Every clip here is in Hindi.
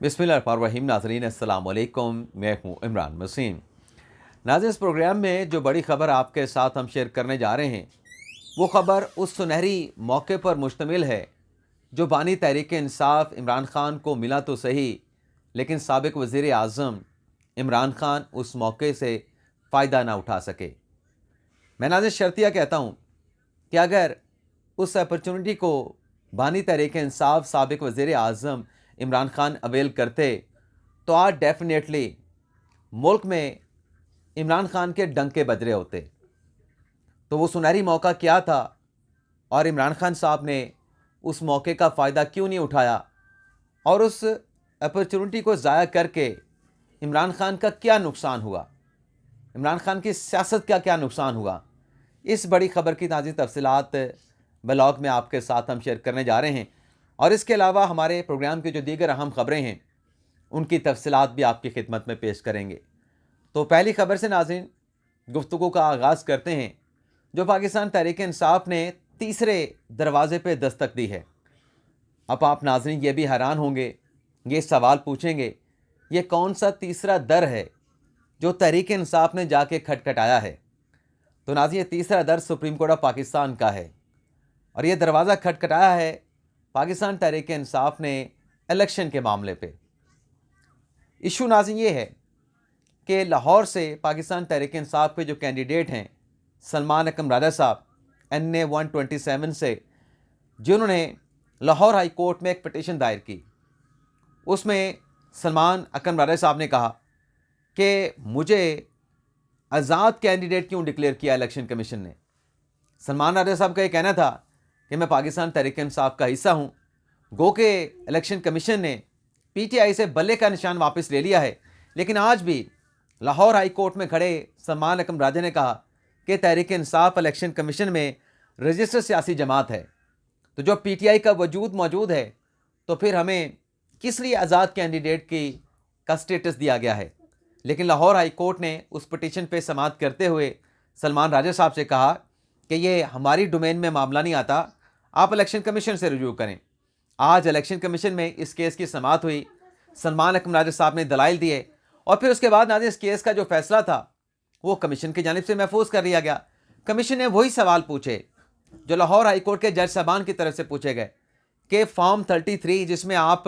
बिस्मिल्लाहिर्रहमानिर्रहीम। नाज़रीन अस्सलाम वालेकुम, मैं हूँ इमरान वसीम। नाज़रीन, इस प्रोग्राम में जो बड़ी ख़बर आपके साथ हम शेयर करने जा रहे हैं, वो ख़बर उस सुनहरी मौके पर मुश्तमिल है जो बानी तहरीक इंसाफ इमरान ख़ान को मिला तो सही, लेकिन साबिक़ वज़ीर आज़म इमरान ख़ान उस मौके से फ़ायदा ना उठा सके। मैं नाज़रीन शर्तिया कहता हूँ कि अगर उस अपॉर्चुनिटी को बानी तहरीक इंसाफ साबिक़ वज़ीर आज़म इमरान ख़ान अवेल करते तो आज डेफिनेटली मुल्क में इमरान ख़ान के डंके बज रहे होते। तो वो सुनहरी मौका क्या था और इमरान ख़ान साहब ने उस मौके का फ़ायदा क्यों नहीं उठाया, और उस अपॉर्चुनिटी को ज़ाया करके इमरान ख़ान का क्या नुकसान हुआ, इमरान ख़ान की सियासत का क्या नुकसान हुआ, इस बड़ी ख़बर की ताज़ी तफसीलात ब्लॉग में आपके साथ हम शेयर करने जा रहे हैं। और इसके अलावा हमारे प्रोग्राम की जो दीगर अहम ख़बरें हैं उनकी तफसीलात भी आपकी खिदमत में पेश करेंगे। तो पहली ख़बर से नाज़रीन गुफ्तगू का आगाज़ करते हैं, जो पाकिस्तान तहरीक इंसाफ ने तीसरे दरवाज़े पे दस्तक दी है। अब आप नाज़रीन ये भी हैरान होंगे, ये सवाल पूछेंगे, ये कौन सा तीसरा दर है जो तहरीक इंसाफ ने जाके खटखटाया है। तो नाज़रीन ये तीसरा दर सुप्रीम कोर्ट ऑफ पाकिस्तान का है, और ये दरवाज़ा खटखटाया है पाकिस्तान तहरीक इंसाफ ने इलेक्शन के मामले पे। इशू नाज़रीन ये है कि लाहौर से पाकिस्तान तहरीक इंसाफ के जो कैंडिडेट हैं सलमान अकरम राजा साहब NA 127 से, जिन्होंने लाहौर हाई कोर्ट में एक पटिशन दायर की, उसमें सलमान अकरम राजा साहब ने कहा कि मुझे आज़ाद कैंडिडेट क्यों डिक्लेयर किया इलेक्शन कमीशन ने। सलमान राजा साहब का ये कहना था कि मैं पाकिस्तान तहरीक इंसाफ का हिस्सा हूँ, गो के इलेक्शन कमीशन ने PTI से बल्ले का निशान वापस ले लिया है। लेकिन आज भी लाहौर हाई कोर्ट में खड़े सलमान अकरम राजा ने कहा कि तहरीक इंसाफ इलेक्शन कमीशन में रजिस्टर सियासी जमात है, तो जो PTI का वजूद मौजूद है तो फिर हमें किस लिए आज़ाद कैंडिडेट का स्टेटस दिया गया है। लेकिन लाहौर हाई कोर्ट ने उस पटिशन पे समाअत करते हुए सलमान राजा साहब से कहा कि ये हमारी डोमेन में मामला नहीं आता, आप इलेक्शन कमीशन से रुजू करें। आज इलेक्शन कमीशन में इस केस की समाअत हुई, सलमान अकरम राजा साहब ने दलाइल दिए, और फिर उसके बाद नाज़रीन इस केस का जो फैसला था वो कमीशन की जानिब से महफूज कर लिया गया। कमीशन ने वही सवाल पूछे जो लाहौर हाई कोर्ट के जज साहबान की तरफ से पूछे गए कि फॉर्म 33 जिसमें आप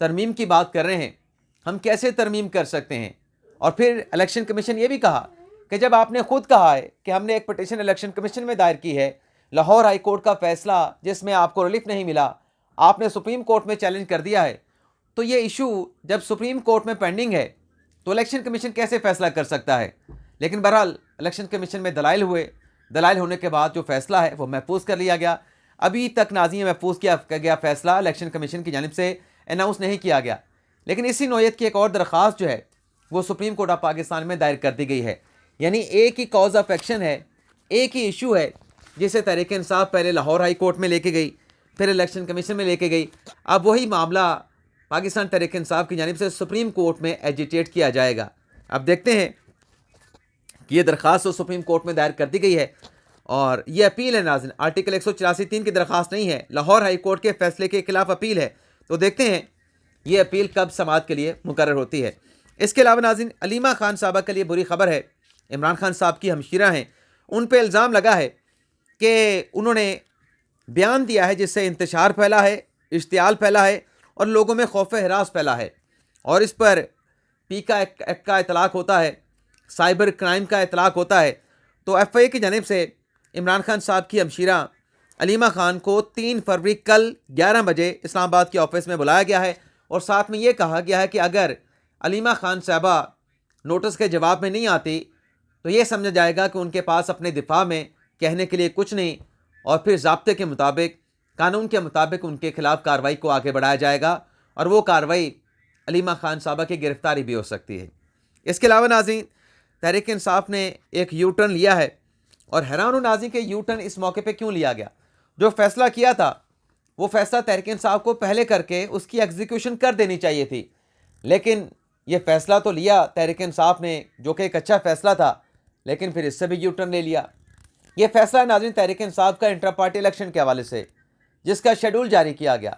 तरमीम की बात कर रहे हैं, हम कैसे तरमीम कर सकते हैं। और फिर इलेक्शन कमीशन ये भी कहा कि जब आपने खुद कहा है कि हमने एक पटिशन इलेक्शन कमीशन में दायर की है, लाहौर हाई कोर्ट का फैसला जिसमें आपको रिलीफ नहीं मिला, आपने सुप्रीम कोर्ट में चैलेंज कर दिया है, तो ये इशू जब सुप्रीम कोर्ट में पेंडिंग है तो इलेक्शन कमीशन कैसे फैसला कर सकता है। लेकिन बहरहाल इलेक्शन कमीशन में दलाइल हुए, दलाइल होने के बाद जो फैसला है वो महफूज कर लिया गया। अभी तक नाज़रीन महफूज किया गया फैसला इलेक्शन कमीशन की जानिब से अनाउंस नहीं किया गया। लेकिन इसी नौयत की एक और दरख्वास्त जो है वो सुप्रीम कोर्ट ऑफ पाकिस्तान में दायर कर दी गई है। यानी एक ही कॉज ऑफ एक्शन है, एक ही इशू है जिसे तहरीक इंसाफ पहले लाहौर हाई कोर्ट में लेके गई, फिर इलेक्शन कमीशन में लेके गई। अब वही मामला पाकिस्तान तहरीक इंसाफ की जानिब से सुप्रीम कोर्ट में एजिटेट किया जाएगा। अब देखते हैं कि ये दरख्वास्त तो सुप्रीम कोर्ट में दायर कर दी गई है, और ये अपील है नाज़रीन, आर्टिकल 184(3) की दरख्वास्त नहीं है, लाहौर हाई कोर्ट के फैसले के खिलाफ अपील है। तो देखते हैं ये अपील कब समाअत के लिए मुकर्रर होती है। इसके अलावा नाज़रीन अलीमा खान साहबा के लिए बुरी खबर है। इमरान खान साहब की हमशीरा हैं, उन पर इल्ज़ाम लगा है कि उन्होंने बयान दिया है जिससे इंतशार फैला है, इश्तियाल फैला है और लोगों में खौफ हरास फैला है, और इस पर पीका एक्ट का इतलाक़ होता है, साइबर क्राइम का इतलाक़ होता है। तो FIA की जानिब से इमरान खान साहब की हमशीरा अलीमा खान को 3 फरवरी कल 11 बजे इस्लामाबाद के ऑफिस में बुलाया गया है, और साथ में ये कहा गया है कि अगर अलीमा खान साहबा नोटिस के जवाब में नहीं आती तो ये समझा जाएगा कि उनके पास अपने दिफा में कहने के लिए कुछ नहीं, और फिर ज़ाब्ते के मुताबिक, कानून के मुताबिक उनके खिलाफ कार्रवाई को आगे बढ़ाया जाएगा, और वो कार्रवाई अलीमा खान साहबा की गिरफ्तारी भी हो सकती है। इसके अलावा नाज़रीन तहरीक इंसाफ ने एक यू टर्न लिया है, और हैरान हूँ नाज़रीन कि यू टर्न इस मौके पे क्यों लिया गया। जो फैसला किया था वो फैसला तहरीक इंसाफ को पहले करके उसकी एग्जीक्यूशन कर देनी चाहिए थी, लेकिन ये फैसला तो लिया तहरीक इंसाफ ने जो कि एक अच्छा फैसला था, लेकिन फिर इससे भी यू टर्न ले लिया। ये फैसला नाज़रीन तहरीक इंसाफ का इंटर पार्टी इलेक्शन के हवाले से, जिसका शेड्यूल जारी किया गया,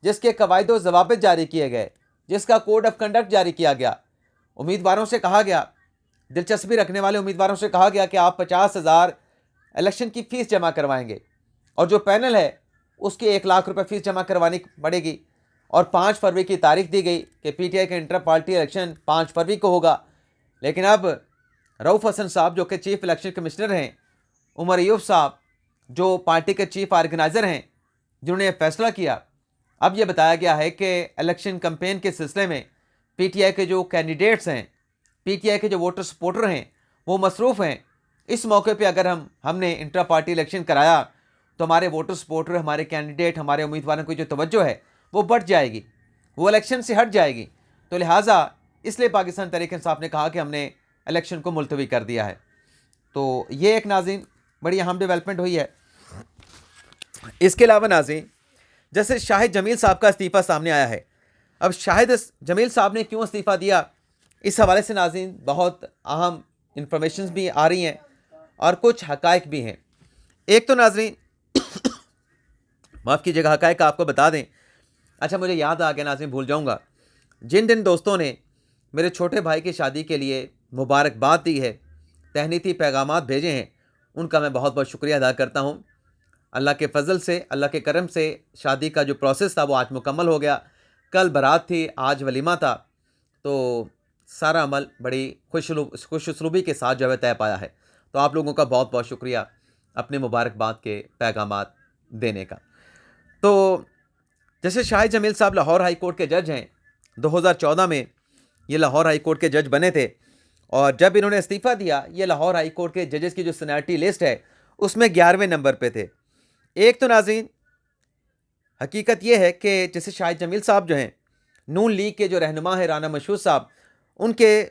जिसके कवायद व ज़वाबित जारी किए गए, जिसका कोड ऑफ कंडक्ट जारी किया गया। उम्मीदवारों से कहा गया, दिलचस्पी रखने वाले उम्मीदवारों से कहा गया कि आप 50,000 इलेक्शन की फ़ीस जमा करवाएंगे और जो पैनल है उसकी 1 लाख रुपए फ़ीस जमा करवानी पड़ेगी। और 5 फरवरी की तारीख दी गई कि पीटीआई का इंटर पार्टी इलेक्शन 5 फरवरी को होगा। लेकिन अब रऊफ़ हसन साहब जो कि चीफ इलेक्शन कमिश्नर हैं, उमर अयूब साहब जो पार्टी के चीफ ऑर्गेनाइज़र हैं, जिन्होंने फैसला किया, अब यह बताया गया है कि इलेक्शन कैंपेन के सिलसिले में पीटीआई के जो कैंडिडेट्स हैं, पीटीआई के जो वोटर सपोर्टर हैं, वो मसरूफ़ हैं। इस मौके पे अगर हमने इंटर पार्टी इलेक्शन कराया तो हमारे वोटर सपोर्टर, हमारे कैंडिडेट, हमारे उम्मीदवारों की जो तवज्जो है वो बढ़ जाएगी, वो इलेक्शन से हट जाएगी। तो लिहाजा इसलिए पाकिस्तान तहरीक इंसाफ ने कहा कि हमने इलेक्शन को मुलतवी कर दिया है। तो ये एक नाज़रीन बड़ी अहम डेवलपमेंट हुई है। इसके अलावा नाज़रीन, जैसे शाहिद जमील साहब का इस्तीफ़ा सामने आया है। अब शाहिद जमील साहब ने क्यों इस्तीफ़ा दिया, इस हवाले से नाज़रीन बहुत अहम इंफॉर्मेशन भी आ रही हैं और कुछ हकायक भी हैं। एक तो नाज़रीन माफ़ कीजिएगा, हकायक आपको बता दें। अच्छा, मुझे याद आ गया नाज़रीन, भूल जाऊँगा। जिन दोस्तों ने मेरे छोटे भाई की शादी के लिए मुबारकबाद दी है, तहनीती पैगामात भेजे हैं, उनका मैं बहुत बहुत शुक्रिया अदा करता हूँ। अल्लाह के फजल से, अल्लाह के करम से शादी का जो प्रोसेस था वो आज मुकम्मल हो गया। कल बारात थी, आज वलीमा था। तो सारा अमल बड़ी खुश उसलूबी के साथ जो है तय पाया है। तो आप लोगों का बहुत बहुत शुक्रिया अपने मुबारकबाद के पैगामात देने का। तो जैसे शाहिद जमील साहब लाहौर हाई कोर्ट के जज हैं, 2014 में ये लाहौर हाई कोर्ट के जज बने थे और जब इन्होंने इस्तीफ़ा दिया, ये लाहौर हाई कोर्ट के जजेस की जो सीनियरिटी लिस्ट है उसमें 11वें नंबर पे थे। एक तो नाज़रीन हकीकत ये है कि जैसे शाहिद जमील साहब जो हैं, नून लीग के जो रहनुमा है राना मशहूद साहब, उनके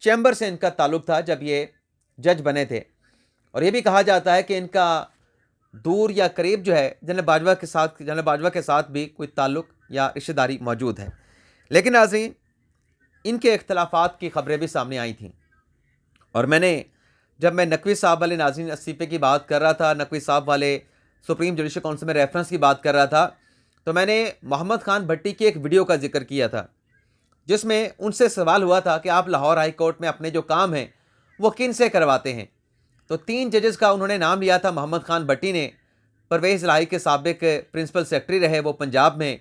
चैम्बर से इनका ताल्लुक़ था जब ये जज बने थे। और ये भी कहा जाता है कि इनका दूर या करीब जो है जनरल बाजवा के साथ भी कोई ताल्लुक़ या रिश्तेदारी मौजूद है। लेकिन नाज़रीन इनके इख्तलाफात की ख़बरें भी सामने आई थीं और जब मैं नकवी साहब वाले नाज़रीन इस्तीफ़े की बात कर रहा था, नकवी साहब वाले सुप्रीम जुडिशल काउंसिल में रेफरेंस की बात कर रहा था, तो मैंने मोहम्मद खान भट्टी की एक वीडियो का जिक्र किया था जिसमें उनसे सवाल हुआ था कि आप लाहौर हाई कोर्ट में अपने जो काम हैं वो किन से करवाते हैं। तो 3 जजेस का उन्होंने नाम लिया था मोहम्मद खान भट्टी ने। परवेज़ इलाही के साबिक प्रिंसिपल सेक्रेटरी रहे वो पंजाब में।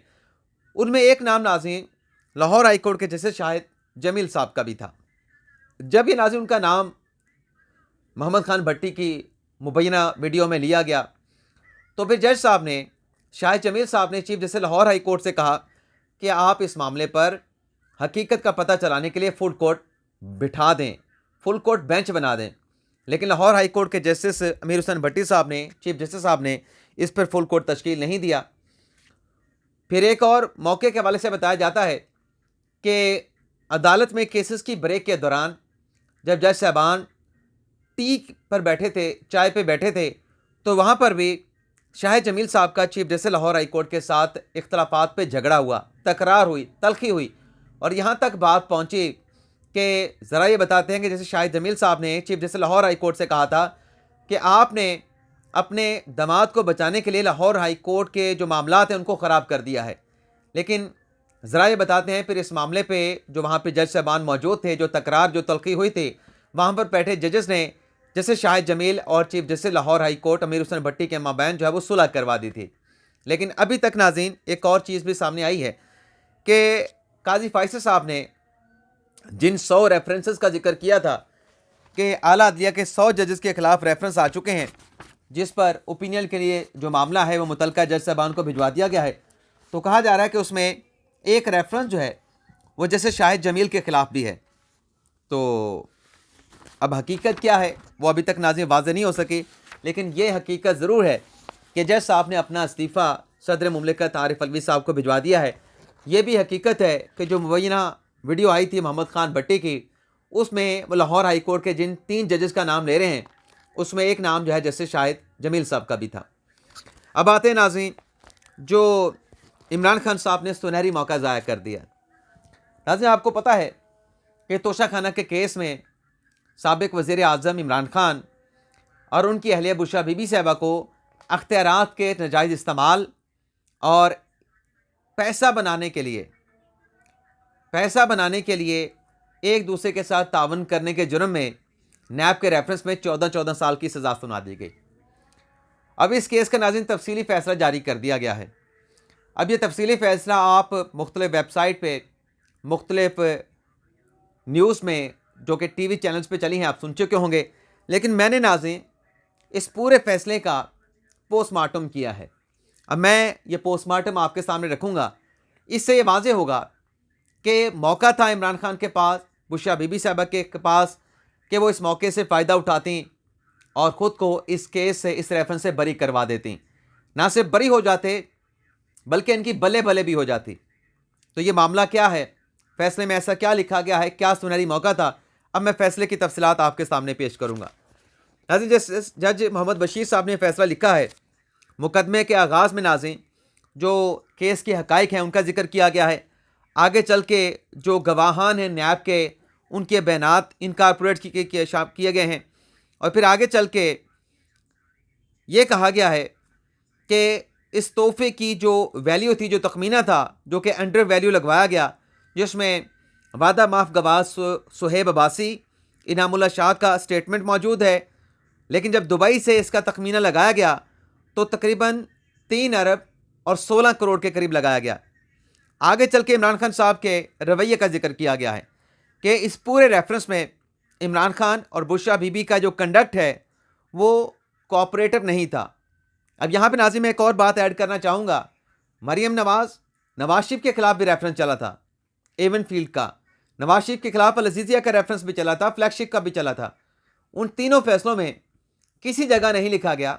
उनमें एक नाम नाज़रीन लाहौर हाई कोर्ट के जस्टिस शाहिद जमील साहब का भी था। जब ये नाज़रीन उनका नाम मोहम्मद खान भट्टी की मुबैना वीडियो में लिया गया तो फिर जज साहब ने, शाहिद जमील साहब ने chief justice Lahore high court से कहा कि आप इस मामले पर हकीकत का पता चलाने के लिए फुल कोर्ट बिठा दें, फुल कोर्ट बेंच बना दें। लेकिन लाहौर हाई कोर्ट के जस्टिस अमीर हुसैन भट्टी साहब ने, चीफ जस्टिस साहब ने इस पर फुल कोर्ट तश्कील नहीं दिया। फिर एक और मौके के हवाले से बताया जाता है कि अदालत में केसेस की ब्रेक के दौरान जब जज साहबान टी पर बैठे थे, चाय पे बैठे थे, तो वहाँ पर भी शाहिद जमील साहब का chief justice Lahore high court के साथ इख्तलाफात पे झगड़ा हुआ, तकरार हुई, तलखी हुई और यहाँ तक बात पहुँची कि ज़रा ये बताते हैं कि जैसे शाहिद जमील साहब ने chief justice Lahore high court से कहा था कि आपने अपने दामाद को बचाने के लिए लाहौर हाई कोर्ट के जो मामलात हैं उनको ख़राब कर दिया है। लेकिन ज़रा ये बताते हैं फिर इस मामले पे जो वहाँ पे जज साहबान मौजूद थे, जो तकरार, जो तलखी हुई थी, वहाँ पर बैठे जजेस ने जैसे शाहिद जमील और chief justice Lahore high court अमीर हुसैन भट्टी के माबैन जो है वो सुलह करवा दी थी। लेकिन अभी तक नाज़रीन एक और चीज़ भी सामने आई है कि काजी फैसल साहब ने जिन 100 रेफरेंसेस का जिक्र किया था कि आला अदलिया के 100 जजेस के ख़िलाफ़ रेफरेंस आ चुके हैं जिस पर ओपिनियन के लिए जो मामला है वो मुतलका जज साहबान को भिजवा दिया गया है, तो कहा जा रहा है कि उसमें एक रेफरेंस जो है वो जैसे शाहिद जमील के ख़िलाफ़ भी है। तो अब हकीकत क्या है वो अभी तक नाज़रीन वाज़ेह नहीं हो सकी, लेकिन ये हकीकत ज़रूर है कि जज साहब ने अपना इस्तीफ़ा सदर मुमलिकत आरिफ अलवी साहब को भिजवा दिया है। ये भी हकीकत है कि जो मुबैना वीडियो आई थी मोहम्मद खान भट्टी की, उसमें वो लाहौर हाई कोर्ट के जिन 3 जजेस का नाम ले रहे हैं उसमें एक नाम जो है जस्टिस शाहिद जमील साहब का भी था। अब आते हैं नाज़रीन, जो इमरान खान साहब ने सुनहरी मौका ज़ाया कर दिया। नाज़रीन आपको पता है कि तोशा खाना के केस में साबिक वज़ीर आज़म इमरान खान और उनकी अहलिया बुशरा बीबी साहिबा को अख्तियारात के नाजायज़ इस्तेमाल और पैसा बनाने के लिए पैसा बनाने के लिए एक दूसरे के साथ तावन करने के जुर्म में नैब के रेफरेंस में 14-14 साल की सज़ा सुना दी गई। अब इस केस का नाज़रीन तफसीली फ़ैसला जारी कर दिया गया है। अब ये तफसीली फ़ैसला आप मुख्तलिफ़ वेबसाइट पे, मुख्तलिफ़ न्यूज़ में जो कि टीवी चैनल्स पे चली हैं आप सुन चुके होंगे, लेकिन मैंने नाज़रीन इस पूरे फ़ैसले का पोस्टमार्टम किया है। अब मैं ये पोस्टमार्टम आपके सामने रखूँगा। इससे ये वाज़े होगा कि मौका था इमरान खान के पास, बुशरा बीबी साहबा के पास, कि वो इस मौके से फ़ायदा उठाती और ख़ुद को इस केस से, इस रेफरेंस से बरी करवा देती। ना सिर्फ बरी हो जाते बल्कि इनकी बल्ले बल्ले भी हो जाती। तो ये मामला क्या है, फ़ैसले में ऐसा क्या लिखा गया है, क्या सुनहरी मौका था, अब मैं फ़ैसले की तफसीलात आपके सामने पेश करूँगा। नाज़रीन, जज मोहम्मद बशीर साहब ने फ़ैसला लिखा है, मुकदमे के आगाज़ में नाज़रीन जो केस के हक़ाइक़ हैं उनका ज़िक्र किया गया है। आगे चल के जो गवाहान हैं नैब के, उनके बयानात इनकॉर्पोरेट किए गए हैं और फिर आगे चल के ये कहा गया है कि इस तोहफ़े की जो वैल्यू थी, जो तखमीना था, जो कि अंडर वैल्यू लगवाया गया, जिसमें वादा माफ़ गवाह सुहेब अब्बासी, इनामुल्लाह शाह का स्टेटमेंट मौजूद है, लेकिन जब दुबई से इसका तखमीना लगाया गया तो तकरीबन 3 अरब और 16 करोड़ के करीब लगाया गया। आगे चल के इमरान खान साहब के रवैये का जिक्र किया गया है कि इस पूरे रेफरेंस में इमरान खान और बुशरा बीबी का जो कंडक्ट है वो कोऑपरेटिव नहीं था। अब यहाँ पे नाज़रीन मैं एक और बात ऐड करना चाहूँगा। मरियम नवाज शरीफ के ख़िलाफ़ भी रेफरेंस चला था, एवन फील्ड का, नवाज शरीफ के ख़िलाफ़ अल अज़ीज़िया का रेफरेंस भी चला था, फ्लैगशिप का भी चला था। उन तीनों फैसलों में किसी जगह नहीं लिखा गया,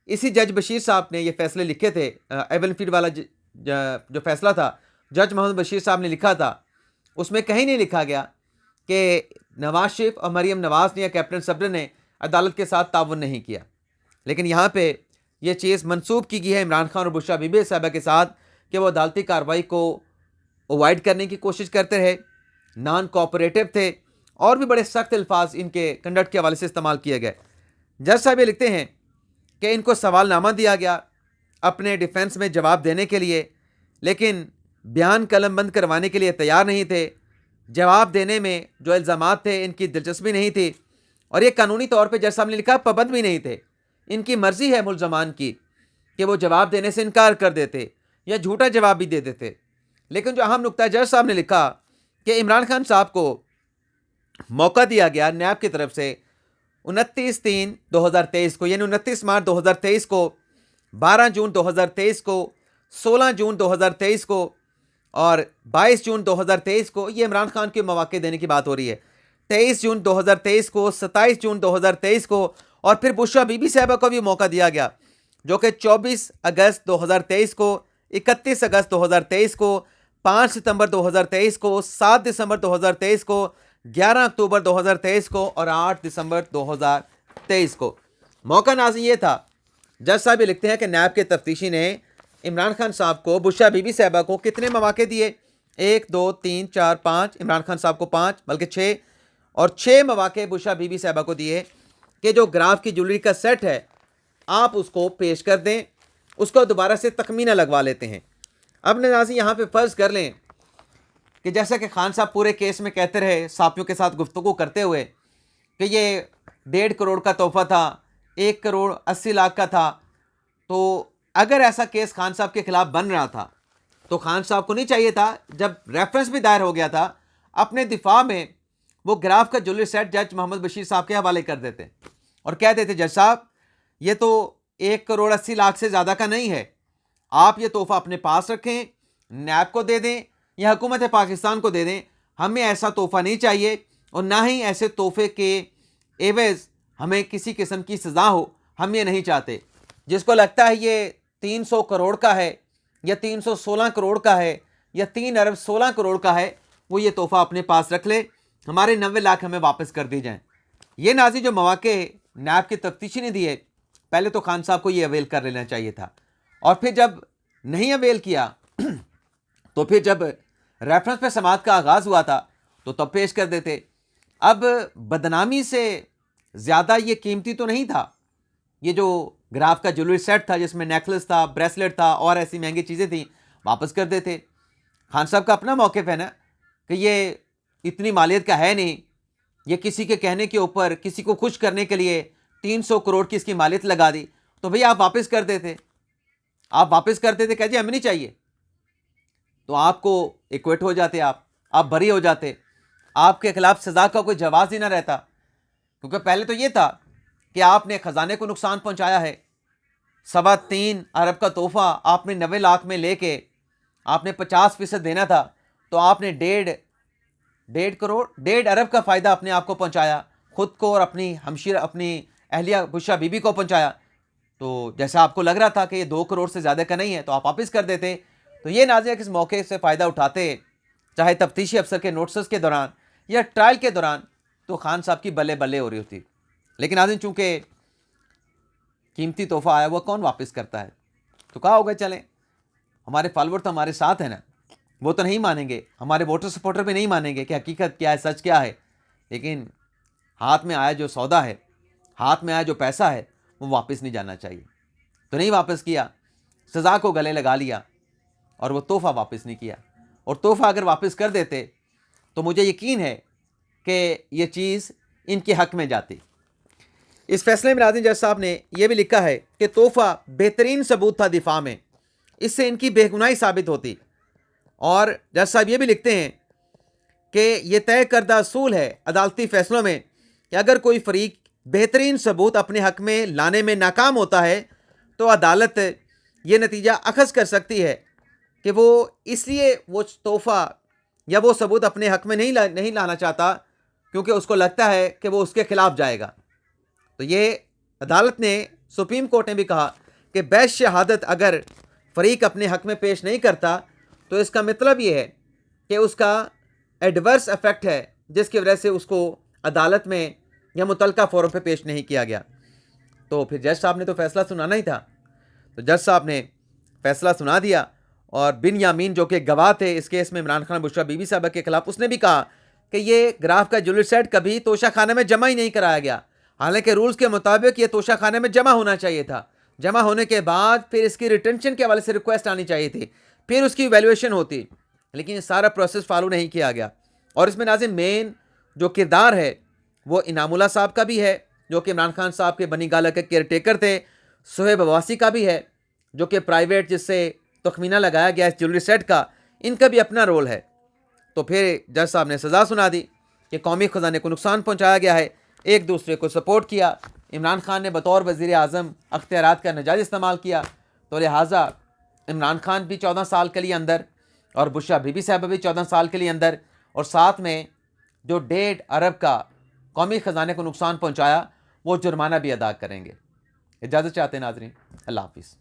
इसी जज बशीर साहब ने ये फैसले लिखे थे। एवन फील्ड वाला जो फैसला था जज मोहम्मद बशीर साहब ने लिखा था, उसमें कहीं नहीं लिखा गया कि नवाज शरीफ और मरियम नवाज़ ने या कैप्टन सब्र ने अदालत के साथ ताउन नहीं किया। लेकिन यहाँ पे ये चीज़ मंसूब की गई है इमरान खान और बुशरा बीबी साहबा के साथ कि वो अदालती कार्रवाई को अवॉइड करने की कोशिश करते रहे, नॉन कोऑपरेटिव थे और भी बड़े सख्त अल्फाज इनके कंडक्ट के हवाले से इस्तेमाल किए गए। जज साहब ये लिखते हैं कि इनको सवालनामा दिया गया अपने डिफेंस में जवाब देने के लिए, लेकिन बयान कलमबंद करवाने के लिए तैयार नहीं थे। जवाब देने में जो इल्ज़ामात थे इनकी दिलचस्पी नहीं थी और ये कानूनी तौर पे जज साहब ने लिखा पाबंद भी नहीं थे। इनकी मर्ज़ी है मुल्ज़मान की कि वो जवाब देने से इनकार कर देते या झूठा जवाब भी दे देते। लेकिन जो अहम नुक्ता जज साहब ने लिखा कि इमरान खान साहब को मौका दिया गया नैब की तरफ से 29/3/2023 को, यानी 29 मार्च 2023 को, 12 जून 2023 को, 16 जून 2023 को और 22 जून 2023 को, ये इमरान खान के मौके देने की बात हो रही है। 23 जून 2023 को, 27 जून 2023 को और फिर बुशरा बीबी साहबा को भी मौका दिया गया जो कि 24 अगस्त 2023 को, 31 अगस्त 2023 को, 5 सितंबर 2023 को, 7 दिसंबर 2023 को, 11 अक्टूबर 2023 को और 8 दिसंबर 2023 को मौका। नाज़रीन ये था, जज साहब ये लिखते हैं कि नैब के तफ्तीशी ने इमरान खान साहब को, बुशरा बीबी साहबा को कितने मौके दिए, 1 2 3 4 5, इमरान खान साहब को 5 बल्कि 6 और 6 मौके बुशरा बीबी साहबा को दिए कि जो ग्राफ की ज्वेलरी का सेट है आप उसको पेश कर दें, उसको दोबारा से तखमीना लगवा लेते हैं। अब नाज़रीन यहाँ पे फ़र्ज़ कर लें कि जैसा कि खान साहब पूरे केस में कहते रहे, साथियों के साथ गुफ्तगू करते हुए, कि ये 1.5 करोड़ का तोहफ़ा था, 1 करोड़ 80 लाख का था। तो अगर ऐसा केस खान साहब के ख़िलाफ़ बन रहा था तो खान साहब को नहीं चाहिए था, जब रेफरेंस भी दायर हो गया था, अपने दिफा में वो ग्राफ का ज्वेलरी सेट जज मोहम्मद बशीर साहब के हवाले कर देते और कह देते, जज साहब ये तो 1 करोड़ 80 लाख से ज़्यादा का नहीं है, आप ये तोहफ़ा अपने पास रखें, नैब को दे दें या हुकूमत पाकिस्तान को दे दें, हमें ऐसा तोहफ़ा नहीं चाहिए और ना ही ऐसे तोहफ़े के एवज़ हमें किसी किस्म की सज़ा हो, हम ये नहीं चाहते। जिसको लगता है ये 300 करोड़ का है या 316 करोड़ का है या 3 अरब 16 करोड़ का है, वो ये तोहफ़ा अपने पास रख ले, हमारे 90 लाख हमें वापस कर दी जाएँ। ये नाज़रीन जो मौके नैब की तफ्तीशी ने दिए, पहले तो खान साहब को ये अवेल कर लेना चाहिए था और फिर जब नहीं अवेल किया तो फिर जब रेफरेंस पे समाअत का आगाज़ हुआ था तो तब पेश कर देते। अब बदनामी से ज़्यादा ये कीमती तो नहीं था ये जो ग्राफ का ज्वेलरी सेट था जिसमें नेकलेस था, ब्रेसलेट था और ऐसी महंगी चीज़ें थी, वापस कर देते। खान साहब का अपना मौक़िफ़ है ना कि ये इतनी मालियत का है नहीं, ये किसी के कहने के ऊपर किसी को खुश करने के लिए 300 करोड़ की इसकी मालियत लगा दी, तो भैया आप वापस कर देते, आप वापस करते थे, कहते हमें नहीं चाहिए, तो आपको इक्विट हो जाते, आप बरी हो जाते, आपके खिलाफ सजा का कोई जवाब ही ना रहता। क्योंकि पहले तो ये था कि आपने खजाने को नुकसान पहुंचाया है, 3.25 अरब का तोहफा आपने 90 लाख में लेके आपने 50% देना था, तो आपने 1.5 अरब का फ़ायदा अपने आप को पहुंचाया, खुद को और अपनी हमशीर अपनी अहलिया बुशरा बीबी को पहुंचाया। तो जैसा आपको लग रहा था कि ये 2 करोड़ से ज़्यादा का नहीं है, तो आप वापस कर देते। तो ये नाज़रीन किस मौके से फ़ायदा उठाते, चाहे तफ्तीशी अफसर के नोटिस के दौरान या ट्रायल के दौरान, तो खान साहब की बल्ले बल्ले हो रही होती। लेकिन नाज़रीन चूँकि कीमती तोहफा आया, वह कौन वापस करता है? तो कहा होगा चलें, हमारे फॉलोअर तो हमारे साथ हैं ना, वो तो नहीं मानेंगे, हमारे वोटर सपोर्टर भी नहीं मानेंगे कि हकीकत क्या है, सच क्या है। लेकिन हाथ में आया जो सौदा है, हाथ में आया जो पैसा है, वो वापस नहीं जाना चाहिए। तो नहीं वापस किया, सज़ा को गले लगा लिया और वो तोहफ़ा वापस नहीं किया। और तोहफ़ा अगर वापस कर देते तो मुझे यकीन है कि ये चीज़ इनके हक़ में जाती। इस फैसले में नाज़रीन जज साहब ने यह भी लिखा है कि तोहफ़ा बेहतरीन सबूत था दिफा में, इससे इनकी बेगुनाही साबित होती। और जज साहब ये भी लिखते हैं कि यह तय करदा असूल है अदालती फैसलों में कि अगर कोई फरीक बेहतरीन सबूत अपने हक़ में लाने में नाकाम होता है, तो अदालत ये नतीजा अखज़ कर सकती है कि वो इसलिए वो तोहफ़ा या वो सबूत अपने हक़ में नहीं लाना चाहता क्योंकि उसको लगता है कि वो उसके ख़िलाफ़ जाएगा। तो ये अदालत ने, सुप्रीम कोर्ट ने भी कहा कि बैश शहादत अगर फरीक अपने हक़ में पेश नहीं करता, तो इसका मतलब ये है कि उसका एडवर्स इफेक्ट है, जिसकी वजह से उसको अदालत में या मुतलका फोरम पे पेश नहीं किया गया। तो फिर जज साहब ने तो फैसला सुनाना ही था। तो जज साहब ने फैसला सुना दिया और बिन यामीन जो कि गवाह थे इस केस में इमरान खान बुशरा बीबी साहबा के खिलाफ, उसने भी कहा कि ये ग्राफ का ज्वेलरी सेट कभी तोशा खाने में जमा ही नहीं कराया गया। हालांकि रूल्स के मुताबिक ये तोशा खाने में जमा होना चाहिए था। जमा होने के बाद फिर इसकी रिटेंशन के हवाले से रिक्वेस्ट आनी चाहिए थी, फिर उसकी वैल्यूएशन होती, लेकिन ये सारा प्रोसेस फॉलो नहीं किया गया। और इसमें नाज़रीन मेन जो किरदार है वो इनामुल्लाह साहब का भी है, जो कि इमरान खान साहब के बनी गाला के केयर टेकर थे। सुहेब अब्बासी का भी है, जो कि प्राइवेट जिससे तखमीना लगाया गया इस ज्वेलरी सेट का, इनका भी अपना रोल है। तो फिर जज साहब ने सज़ा सुना दी कि कौमी ख़जाने को नुकसान पहुँचाया गया है, एक दूसरे को सपोर्ट किया। इमरान खान ने बतौर वज़ीर आज़म अख्तियारात का नाजायज़ इस्तेमाल किया, तो लिहाजा इमरान खान भी 14 साल के लिए अंदर और बुशरा बीबी साहबा भी 14 साल के लिए अंदर, और साथ में जो 1.5 अरब का कौमी ख़जाने को नुकसान पहुँचाया वो जुर्माना भी अदा करेंगे। इजाज़त चाहते हैं नाज़रीन, अल्लाह हाफ़िज़।